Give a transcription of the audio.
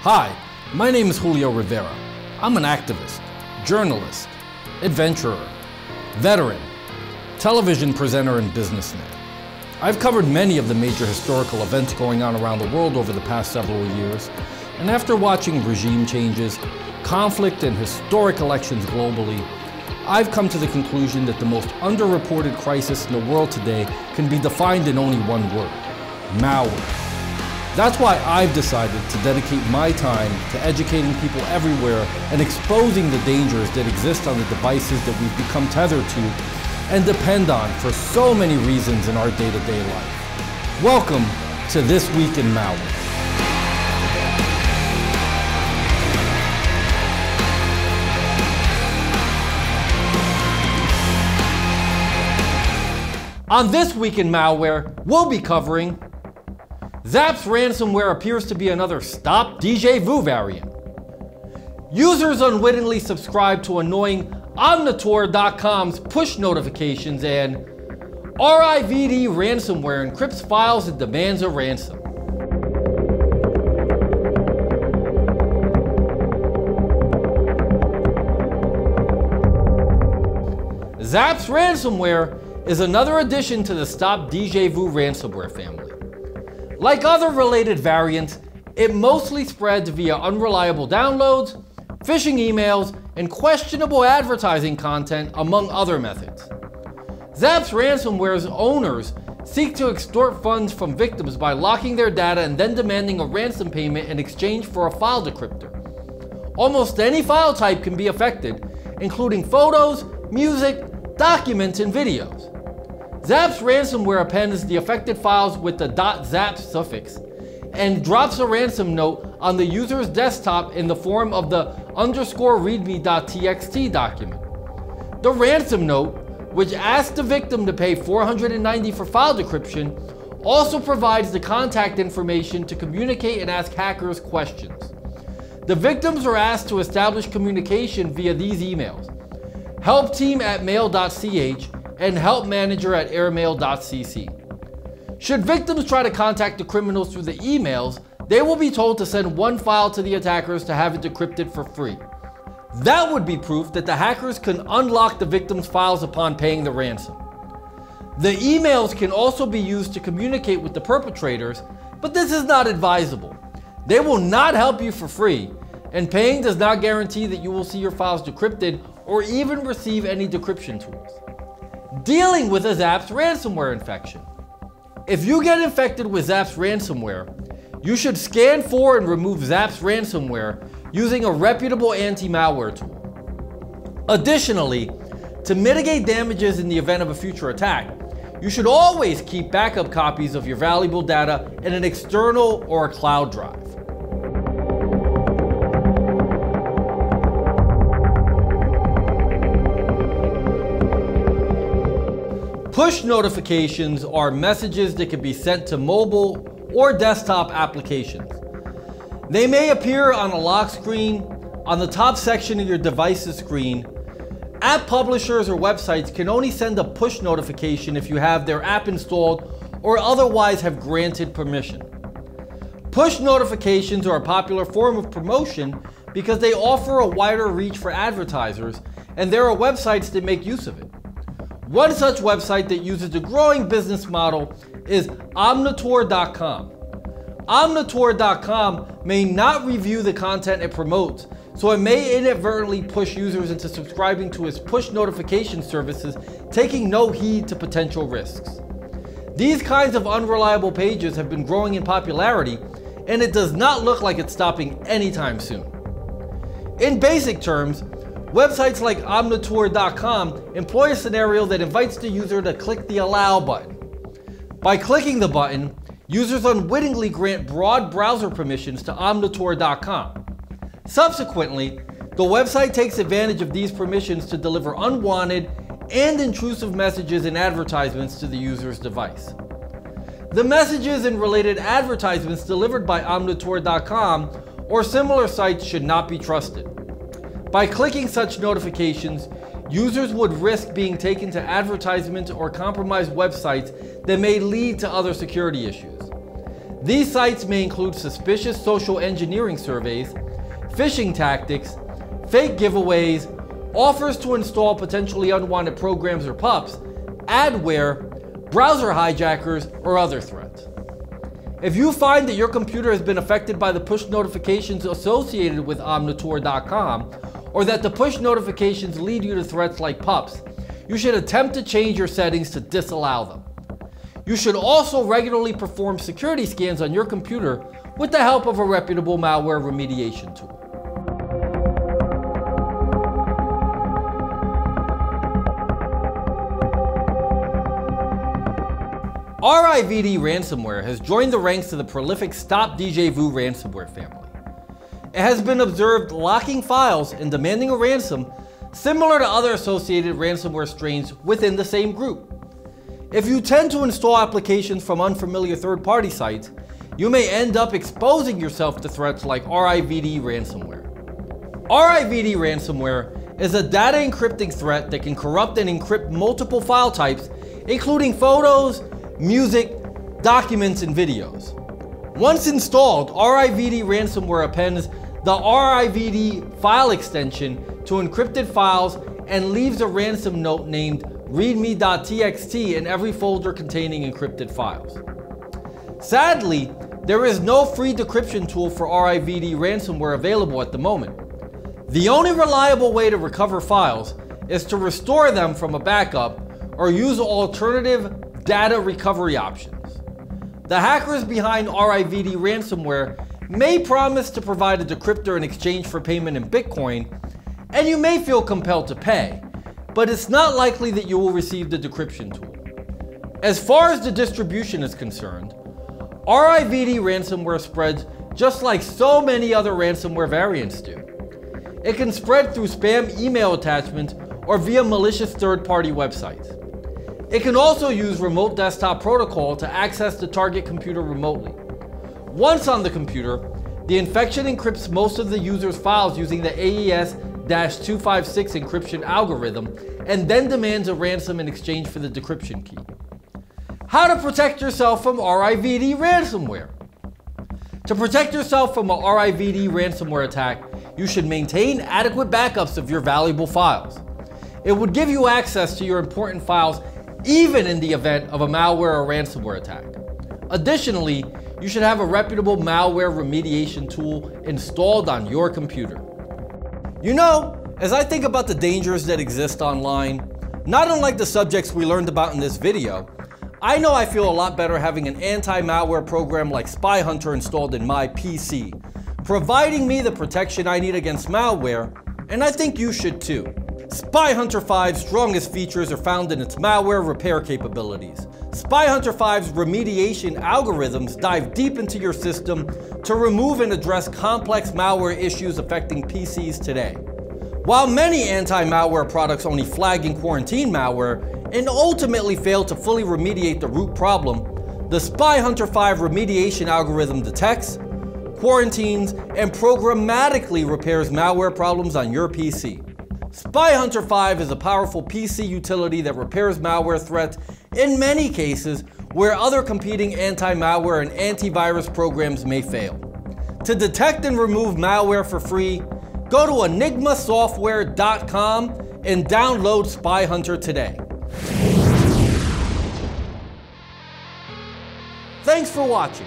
Hi, my name is Julio Rivera. I'm an activist, journalist, adventurer, veteran, television presenter, and businessman. I've covered many of the major historical events going on around the world over the past several years, and after watching regime changes, conflict, and historic elections globally, I've come to the conclusion that the most underreported crisis in the world today can be defined in only one word: malware. That's why I've decided to dedicate my time to educating people everywhere and exposing the dangers that exist on the devices that we've become tethered to and depend on for so many reasons in our day-to-day life. Welcome to This Week in Malware. On This Week in Malware, we'll be covering ZAPS Ransomware appears to be another STOPDjvu variant. Users unwittingly subscribe to annoying Omnitor.com's push notifications, and Rivd Ransomware encrypts files and demands a ransom. ZAPS Ransomware is another addition to the STOPDjvu ransomware family. Like other related variants, it mostly spreads via unreliable downloads, phishing emails, and questionable advertising content, among other methods. ZAPS Ransomware's owners seek to extort funds from victims by locking their data and then demanding a ransom payment in exchange for a file decryptor. Almost any file type can be affected, including photos, music, documents, and videos. ZAPS Ransomware appends the affected files with the .zaps suffix and drops a ransom note on the user's desktop in the form of the _readme.txt document. The ransom note, which asks the victim to pay $490 for file decryption, also provides the contact information to communicate and ask hackers questions. The victims are asked to establish communication via these emails: helpteam@mail.ch and helpmanager@airmail.cc. Should victims try to contact the criminals through the emails, they will be told to send one file to the attackers to have it decrypted for free. That would be proof that the hackers can unlock the victim's files upon paying the ransom. The emails can also be used to communicate with the perpetrators, but this is not advisable. They will not help you for free, and paying does not guarantee that you will see your files decrypted or even receive any decryption tools. Dealing with a ZAPS ransomware infection. If you get infected with ZAPS ransomware, you should scan for and remove ZAPS ransomware using a reputable anti-malware tool. Additionally, to mitigate damages in the event of a future attack, you should always keep backup copies of your valuable data in an external or a cloud drive. Push notifications are messages that can be sent to mobile or desktop applications. They may appear on a lock screen, on the top section of your device's screen. App publishers or websites can only send a push notification if you have their app installed or otherwise have granted permission. Push notifications are a popular form of promotion because they offer a wider reach for advertisers, and there are websites that make use of it. One such website that uses a growing business model is Omnitor.com. Omnitor.com may not review the content it promotes, so it may inadvertently push users into subscribing to its push notification services, taking no heed to potential risks. These kinds of unreliable pages have been growing in popularity, and it does not look like it's stopping anytime soon. In basic terms, websites like Omnitor.com employ a scenario that invites the user to click the Allow button. By clicking the button, users unwittingly grant broad browser permissions to Omnitor.com. Subsequently, the website takes advantage of these permissions to deliver unwanted and intrusive messages and advertisements to the user's device. The messages and related advertisements delivered by Omnitor.com or similar sites should not be trusted. By clicking such notifications, users would risk being taken to advertisements or compromised websites that may lead to other security issues. These sites may include suspicious social engineering surveys, phishing tactics, fake giveaways, offers to install potentially unwanted programs or pups, adware, browser hijackers, or other threats. If you find that your computer has been affected by the push notifications associated with omnitor.com, or that the push notifications lead you to threats like pups, you should attempt to change your settings to disallow them. You should also regularly perform security scans on your computer with the help of a reputable malware remediation tool. Rivd Ransomware has joined the ranks of the prolific STOPDjvu Ransomware family. It has been observed locking files and demanding a ransom similar to other associated ransomware strains within the same group. If you tend to install applications from unfamiliar third-party sites, you may end up exposing yourself to threats like Rivd Ransomware. Rivd Ransomware is a data encrypting threat that can corrupt and encrypt multiple file types, including photos, music, documents, and videos. Once installed, Rivd Ransomware appends the Rivd file extension to encrypted files and leaves a ransom note named readme.txt in every folder containing encrypted files. Sadly, there is no free decryption tool for Rivd Ransomware available at the moment. The only reliable way to recover files is to restore them from a backup or use alternative data recovery options. The hackers behind Rivd Ransomware may promise to provide a decryptor in exchange for payment in Bitcoin, and you may feel compelled to pay, but it's not likely that you will receive the decryption tool. As far as the distribution is concerned, Rivd Ransomware spreads just like so many other ransomware variants do. It can spread through spam email attachments or via malicious third-party websites. It can also use remote desktop protocol to access the target computer remotely. Once on the computer, the infection encrypts most of the user's files using the AES-256 encryption algorithm and then demands a ransom in exchange for the decryption key. How to protect yourself from Rivd Ransomware? To protect yourself from a Rivd ransomware attack, you should maintain adequate backups of your valuable files. It would give you access to your important files even in the event of a malware or ransomware attack. Additionally, you should have a reputable malware remediation tool installed on your computer. You know, as I think about the dangers that exist online, not unlike the subjects we learned about in this video, I know I feel a lot better having an anti-malware program like SpyHunter installed in my PC, providing me the protection I need against malware, and I think you should too. SpyHunter 5's strongest features are found in its malware repair capabilities. SpyHunter 5's remediation algorithms dive deep into your system to remove and address complex malware issues affecting PCs today. While many anti-malware products only flag and quarantine malware and ultimately fail to fully remediate the root problem, the SpyHunter 5 remediation algorithm detects, quarantines, and programmatically repairs malware problems on your PC. SpyHunter 5 is a powerful PC utility that repairs malware threats in many cases where other competing anti-malware and antivirus programs may fail. To detect and remove malware for free, go to enigmasoftware.com and download SpyHunter today. Thanks for watching.